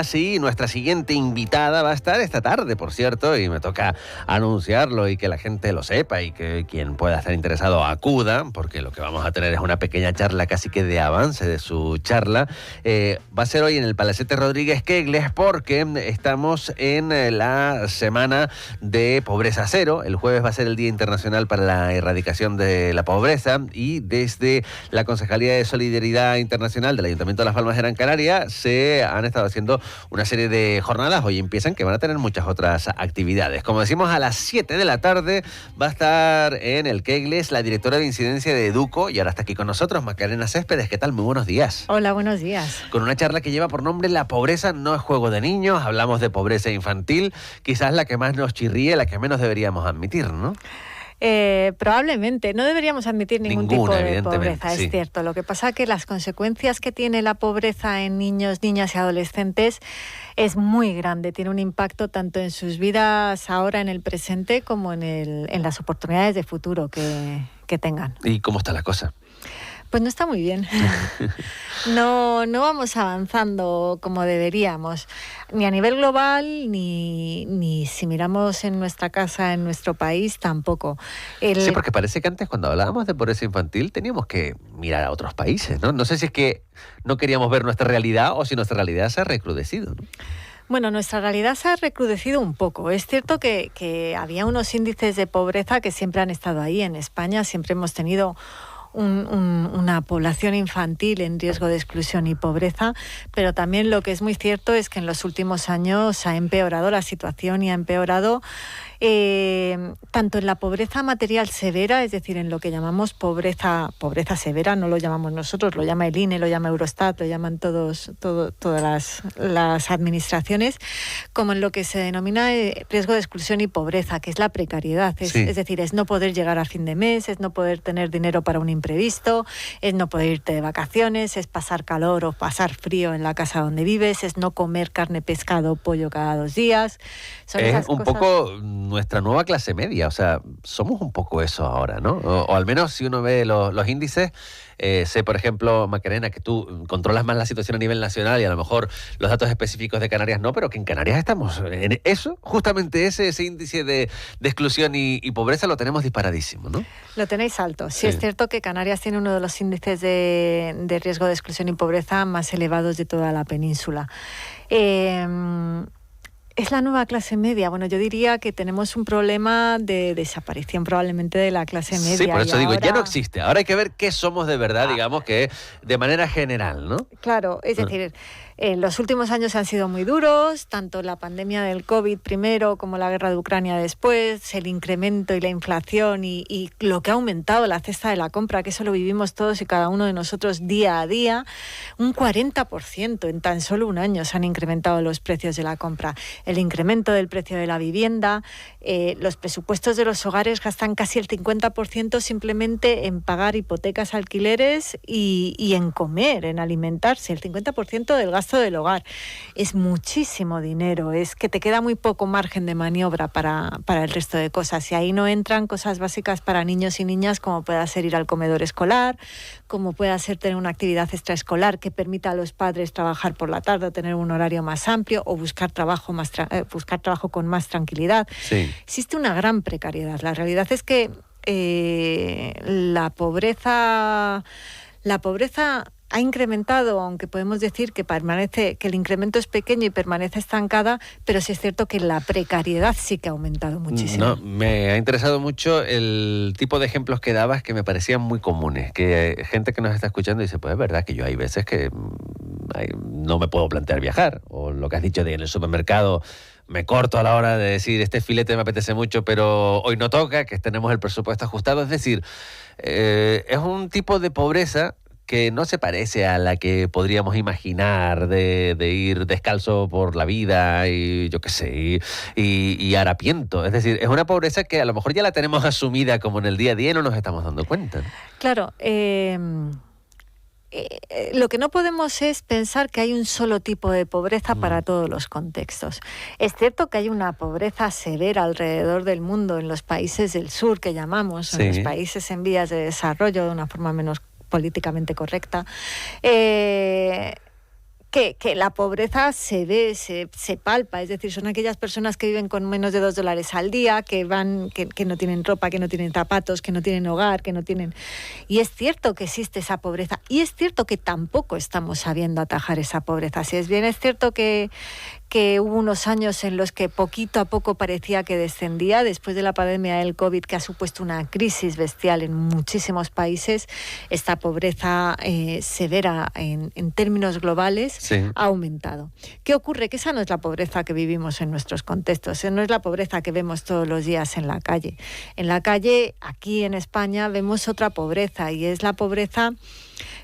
Sí, nuestra siguiente invitada va a estar esta tarde, por cierto, y me toca anunciarlo y que la gente lo sepa y que quien pueda estar interesado acuda, porque lo que vamos a tener es una pequeña charla casi que de avance de su charla. Va a ser hoy en el Palacete Rodríguez Kegles porque estamos en la semana de pobreza cero. El jueves va a ser el Día Internacional para la Erradicación de la Pobreza y desde la Concejalía de Solidaridad Internacional del Ayuntamiento de Las Palmas de Gran Canaria se han estado haciendo una serie de jornadas, hoy empiezan, que van a tener muchas otras actividades. Como decimos, a las 7 de la tarde va a estar en el Kegles la directora de incidencia de Educo y ahora está aquí con nosotros, Macarena Céspedes. ¿Qué tal? Muy buenos días. Hola, buenos días. Con una charla que lleva por nombre La pobreza no es juego de niños, hablamos de pobreza infantil, quizás la que más nos chirríe, la que menos deberíamos admitir, ¿no? Probablemente. No deberíamos admitir ningún tipo de pobreza, sí. Es cierto. Lo que pasa es que las consecuencias que tiene la pobreza en niños, niñas y adolescentes es muy grande. Tiene un impacto tanto en sus vidas ahora, en el presente, como en las oportunidades de futuro que tengan. ¿Y cómo está la cosa? Pues no está muy bien. No vamos avanzando como deberíamos, ni a nivel global, ni si miramos en nuestra casa, en nuestro país, tampoco. Sí, porque parece que antes cuando hablábamos de pobreza infantil teníamos que mirar a otros países, ¿no? No sé si es que no queríamos ver nuestra realidad o si nuestra realidad se ha recrudecido, ¿no? Bueno, nuestra realidad se ha recrudecido un poco. Es cierto que había unos índices de pobreza que siempre han estado ahí. En España siempre hemos tenido una población infantil en riesgo de exclusión y pobreza, pero también lo que es muy cierto es que en los últimos años ha empeorado la situación y ha empeorado tanto en la pobreza material severa, es decir, en lo que llamamos pobreza severa, no lo llamamos nosotros, lo llama el INE, lo llama Eurostat, lo llaman todas las administraciones, como en lo que se denomina riesgo de exclusión y pobreza, que es la precariedad, es decir, es no poder llegar a fin de mes, es no poder tener dinero para un imprevisto, es no poder irte de vacaciones, es pasar calor o pasar frío en la casa donde vives, es no comer carne, pescado, pollo cada 2 días. Es un poco nuestra nueva clase media, o sea, somos un poco eso ahora, ¿no? O al menos si uno ve los índices, sé, por ejemplo, Macarena, que tú controlas más la situación a nivel nacional y a lo mejor los datos específicos de Canarias no, pero que en Canarias estamos en eso, justamente ese índice de exclusión y pobreza lo tenemos disparadísimo, ¿no? Lo tenéis alto. Sí, es cierto que Canarias tiene uno de los índices de riesgo de exclusión y pobreza más elevados de toda la península. Es la nueva clase media. Bueno, yo diría que tenemos un problema de desaparición probablemente de la clase media. Sí, por eso digo, ya no existe. Ahora hay que ver qué somos de verdad, digamos que de manera general, ¿no? Claro, es decir, los últimos años han sido muy duros, tanto la pandemia del COVID primero como la guerra de Ucrania después, el incremento y la inflación y lo que ha aumentado la cesta de la compra, que eso lo vivimos todos y cada uno de nosotros día a día, un 40% en tan solo un año se han incrementado los precios de la compra. El incremento del precio de la vivienda, los presupuestos de los hogares gastan casi el 50% simplemente en pagar hipotecas, alquileres y en comer, en alimentarse, el 50% del gasto del hogar. Es muchísimo dinero, es que te queda muy poco margen de maniobra para el resto de cosas. Y ahí no entran cosas básicas para niños y niñas como pueda ser ir al comedor escolar, como pueda ser tener una actividad extraescolar que permita a los padres trabajar por la tarde o tener un horario más amplio o buscar trabajo con más tranquilidad. Sí. Existe una gran precariedad. La realidad es que la pobreza ha incrementado, aunque podemos decir que el incremento es pequeño y permanece estancada, pero sí es cierto que la precariedad sí que ha aumentado muchísimo. No, me ha interesado mucho el tipo de ejemplos que dabas que me parecían muy comunes, que gente que nos está escuchando dice, pues es verdad que yo hay veces que no me puedo plantear viajar, o lo que has dicho de en el supermercado me corto a la hora de decir este filete me apetece mucho, pero hoy no toca, que tenemos el presupuesto ajustado. Es decir, es un tipo de pobreza que no se parece a la que podríamos imaginar de ir descalzo por la vida y yo qué sé, y harapiento. Es decir, es una pobreza que a lo mejor ya la tenemos asumida como en el día a día y no nos estamos dando cuenta, ¿no? Claro, lo que no podemos es pensar que hay un solo tipo de pobreza para todos los contextos. Es cierto que hay una pobreza severa alrededor del mundo, en los países del sur que llamamos, en los países en vías de desarrollo, de una forma menos políticamente correcta, que la pobreza se ve, se palpa, es decir, son aquellas personas que viven con menos de $2 al día, que no tienen ropa, que no tienen zapatos, que no tienen hogar, que no tienen... Y es cierto que existe esa pobreza, y es cierto que tampoco estamos sabiendo atajar esa pobreza. Si es bien es cierto que hubo unos años en los que poquito a poco parecía que descendía, después de la pandemia del COVID, que ha supuesto una crisis bestial en muchísimos países, esta pobreza severa en términos globales ha aumentado. ¿Qué ocurre? Que esa no es la pobreza que vivimos en nuestros contextos, no es la pobreza que vemos todos los días en la calle. En la calle, aquí en España, vemos otra pobreza, y es la pobreza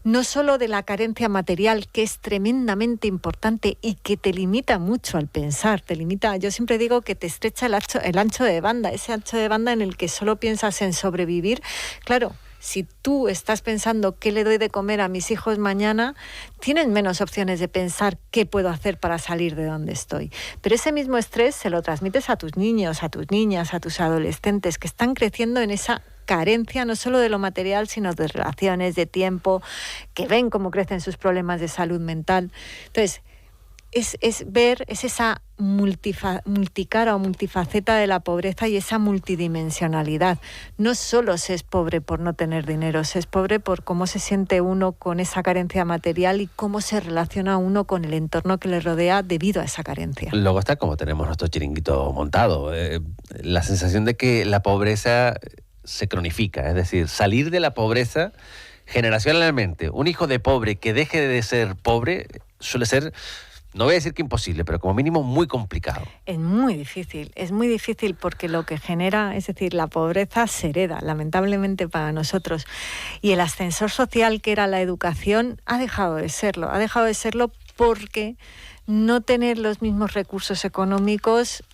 no solo de la carencia material, que es tremendamente importante y que te limita mucho al pensar, te limita, yo siempre digo que te estrecha el ancho de banda, ese ancho de banda en el que solo piensas en sobrevivir. Claro, si tú estás pensando qué le doy de comer a mis hijos mañana, tienes menos opciones de pensar qué puedo hacer para salir de donde estoy. Pero ese mismo estrés se lo transmites a tus niños, a tus niñas, a tus adolescentes, que están creciendo en esa carencia no solo de lo material, sino de relaciones, de tiempo, que ven cómo crecen sus problemas de salud mental. Entonces, es esa multicara o multifaceta de la pobreza y esa multidimensionalidad. No solo se es pobre por no tener dinero, se es pobre por cómo se siente uno con esa carencia material y cómo se relaciona uno con el entorno que le rodea debido a esa carencia. Luego está como tenemos nuestro chiringuito montado, la sensación de que la pobreza se cronifica, es decir, salir de la pobreza generacionalmente. Un hijo de pobre que deje de ser pobre suele ser, no voy a decir que imposible, pero como mínimo muy complicado. Es muy difícil porque lo que genera, es decir, la pobreza se hereda, lamentablemente para nosotros. Y el ascensor social que era la educación ha dejado de serlo porque no tener los mismos recursos económicos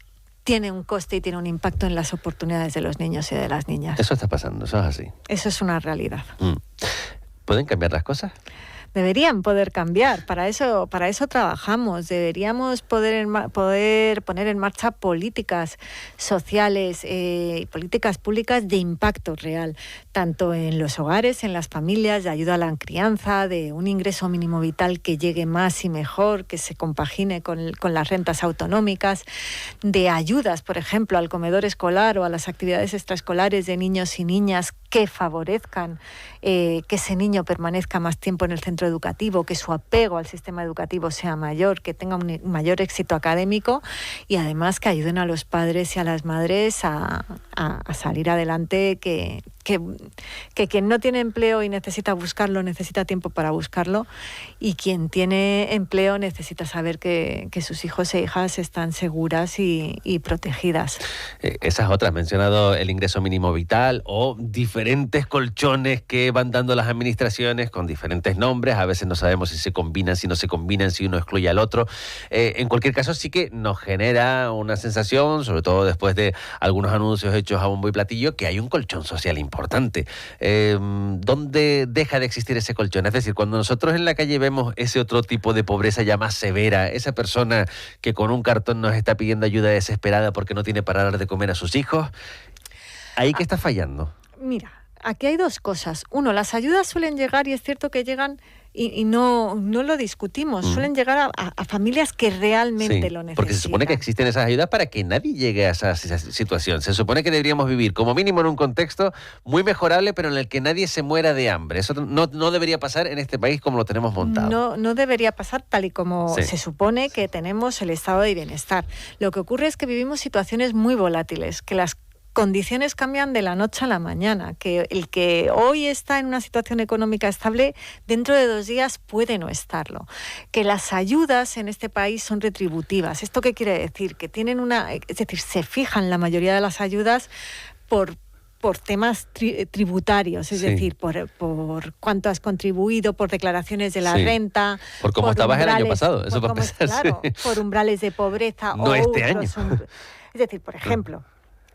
tiene un coste y tiene un impacto en las oportunidades de los niños y de las niñas. Eso está pasando, eso es así. Eso es una realidad. ¿Pueden cambiar las cosas? Deberían poder cambiar, para eso trabajamos. Deberíamos poder poner en marcha políticas sociales y políticas públicas de impacto real, tanto en los hogares, en las familias, de ayuda a la crianza, de un ingreso mínimo vital que llegue más y mejor, que se compagine con las rentas autonómicas, de ayudas, por ejemplo, al comedor escolar o a las actividades extraescolares de niños y niñas que favorezcan que ese niño permanezca más tiempo en el centro educativo, que su apego al sistema educativo sea mayor, que tenga un mayor éxito académico, y además que ayuden a los padres y a las madres a salir adelante, que quien no tiene empleo y necesita buscarlo, necesita tiempo para buscarlo, y quien tiene empleo necesita saber que sus hijos e hijas están seguras y protegidas. Esas otras, mencionado el ingreso mínimo vital o diferentes colchones que van dando las administraciones con diferentes nombres, a veces no sabemos si se combinan, si no se combinan, si uno excluye al otro. En cualquier caso sí que nos genera una sensación, sobre todo después de algunos anuncios hechos a bombo y platillo, que hay un colchón social importante. ¿Dónde deja de existir ese colchón? Es decir, cuando nosotros en la calle vemos ese otro tipo de pobreza ya más severa, esa persona que con un cartón nos está pidiendo ayuda desesperada porque no tiene para dar de comer a sus hijos, ¿ahí qué está fallando? Mira, aquí hay dos cosas. Uno, las ayudas suelen llegar, y es cierto que llegan, y no lo discutimos, suelen llegar a familias que realmente lo necesitan. Porque se supone que existen esas ayudas para que nadie llegue a esa situación. Se supone que deberíamos vivir como mínimo en un contexto muy mejorable, pero en el que nadie se muera de hambre. Eso no debería pasar en este país como lo tenemos montado. No debería pasar tal y como se supone que tenemos el estado de bienestar. Lo que ocurre es que vivimos situaciones muy volátiles, que las condiciones cambian de la noche a la mañana, que el que hoy está en una situación económica estable, dentro de 2 días puede no estarlo, que las ayudas en este país son retributivas. ¿Esto qué quiere decir? Que tienen es decir, se fijan la mayoría de las ayudas por temas tributarios, es decir, por cuánto has contribuido, por declaraciones de la renta. Por cómo estabas el año pasado, eso para empezar. Claro, por umbrales de pobreza. No este año. Es decir, por ejemplo,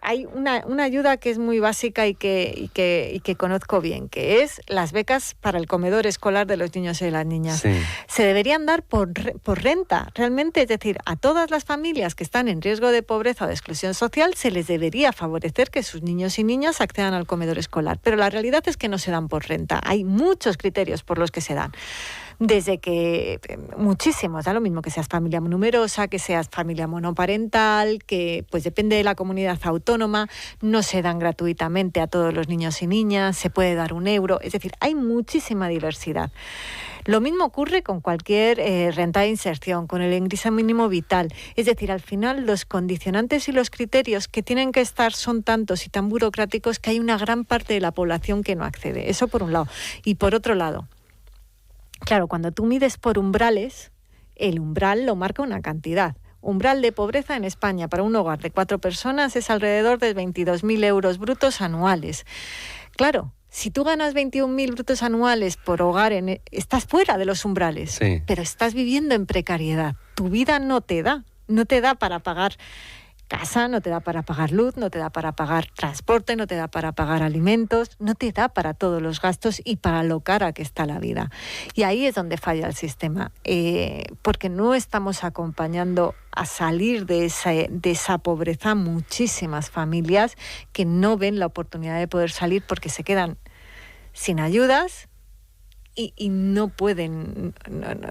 hay una ayuda que es muy básica y que conozco bien, que es las becas para el comedor escolar de los niños y las niñas. Sí. Se deberían dar por renta, realmente, es decir, a todas las familias que están en riesgo de pobreza o de exclusión social se les debería favorecer que sus niños y niñas accedan al comedor escolar. Pero la realidad es que no se dan por renta. Hay muchos criterios por los que se dan. desde que muchísimos, da lo mismo que seas familia numerosa, que seas familia monoparental, que pues depende de la comunidad autónoma, no se dan gratuitamente a todos los niños y niñas, se puede dar €1, es decir, hay muchísima diversidad. Lo mismo ocurre con cualquier renta de inserción, con el ingreso mínimo vital. Es decir, al final los condicionantes y los criterios que tienen que estar son tantos y tan burocráticos que hay una gran parte de la población que no accede. Eso por un lado. Y por otro lado, claro, cuando tú mides por umbrales, el umbral lo marca una cantidad. Umbral de pobreza en España para un hogar de 4 personas es alrededor de 22.000 euros brutos anuales. Claro, si tú ganas 21.000 brutos anuales por hogar, estás fuera de los umbrales, sí, pero estás viviendo en precariedad. Tu vida no te da para pagar casa, no te da para pagar luz, no te da para pagar transporte, no te da para pagar alimentos, no te da para todos los gastos y para lo cara que está la vida. Y ahí es donde falla el sistema, porque no estamos acompañando a salir de esa pobreza muchísimas familias que no ven la oportunidad de poder salir porque se quedan sin ayudas y no pueden,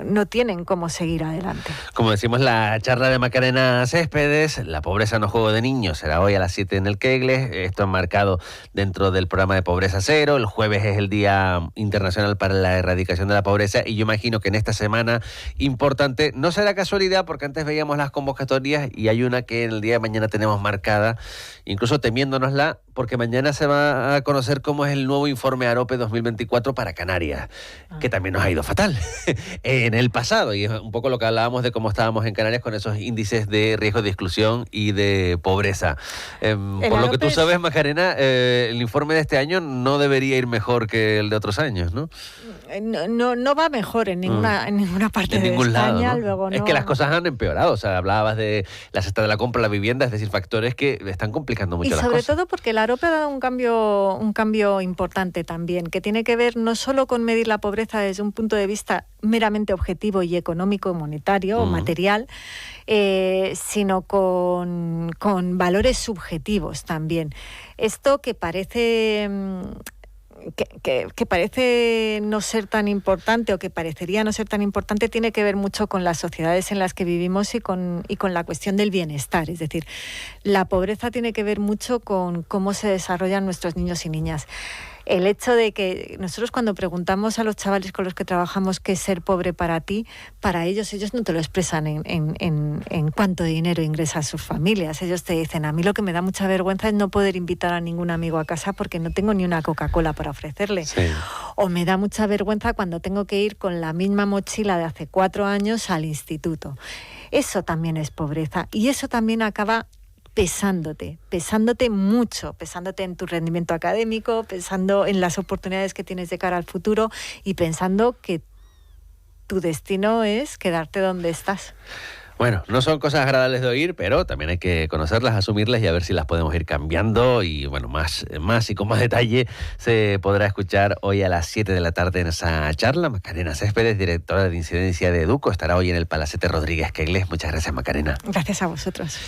no tienen cómo seguir adelante. Como decimos, la charla de Macarena Céspedes, La pobreza no juego de niños, será hoy a las 7 en el Kegle. Esto es marcado dentro del programa de Pobreza Cero. El jueves es el Día Internacional para la Erradicación de la Pobreza y yo imagino que en esta semana importante, no será casualidad porque antes veíamos las convocatorias y hay una que en el día de mañana tenemos marcada, incluso temiéndonosla, porque mañana se va a conocer cómo es el nuevo informe AROPE 2024 para Canarias, que también nos ha ido fatal en el pasado, y es un poco lo que hablábamos de cómo estábamos en Canarias con esos índices de riesgo de exclusión y de pobreza. Por lo que tú sabes, Macarena, el informe de este año no debería ir mejor que el de otros años, ¿no? No va mejor en ninguna parte en de ningún España. Lado, ¿no? Luego Es que las cosas han empeorado. O sea, hablabas de la cesta de la compra, la vivienda, es decir, factores que están complicando mucho las cosas. Y sobre todo porque la AROPE ha dado un cambio importante también, que tiene que ver no solo con medir la pobreza desde un punto de vista meramente objetivo y económico, monetario o material, sino con valores subjetivos también. Esto que parece que parece no ser tan importante o que parecería no ser tan importante tiene que ver mucho con las sociedades en las que vivimos y con la cuestión del bienestar. Es decir, la pobreza tiene que ver mucho con cómo se desarrollan nuestros niños y niñas. El hecho de que nosotros cuando preguntamos a los chavales con los que trabajamos qué es ser pobre para ti, para ellos no te lo expresan en cuánto dinero ingresan sus familias. Ellos te dicen, a mí lo que me da mucha vergüenza es no poder invitar a ningún amigo a casa porque no tengo ni una Coca-Cola para ofrecerle. Sí. O me da mucha vergüenza cuando tengo que ir con la misma mochila de hace 4 años al instituto. Eso también es pobreza y eso también acaba pesándote mucho, pesándote en tu rendimiento académico, pensando en las oportunidades que tienes de cara al futuro y pensando que tu destino es quedarte donde estás. Bueno, no son cosas agradables de oír, pero también hay que conocerlas, asumirlas y a ver si las podemos ir cambiando. Y bueno, más y con más detalle se podrá escuchar hoy a las 7 de la tarde en esa charla. Macarena Céspedes, directora de incidencia de Educo, estará hoy en el Palacete Rodríguez Kegles. Muchas gracias, Macarena. Gracias a vosotros.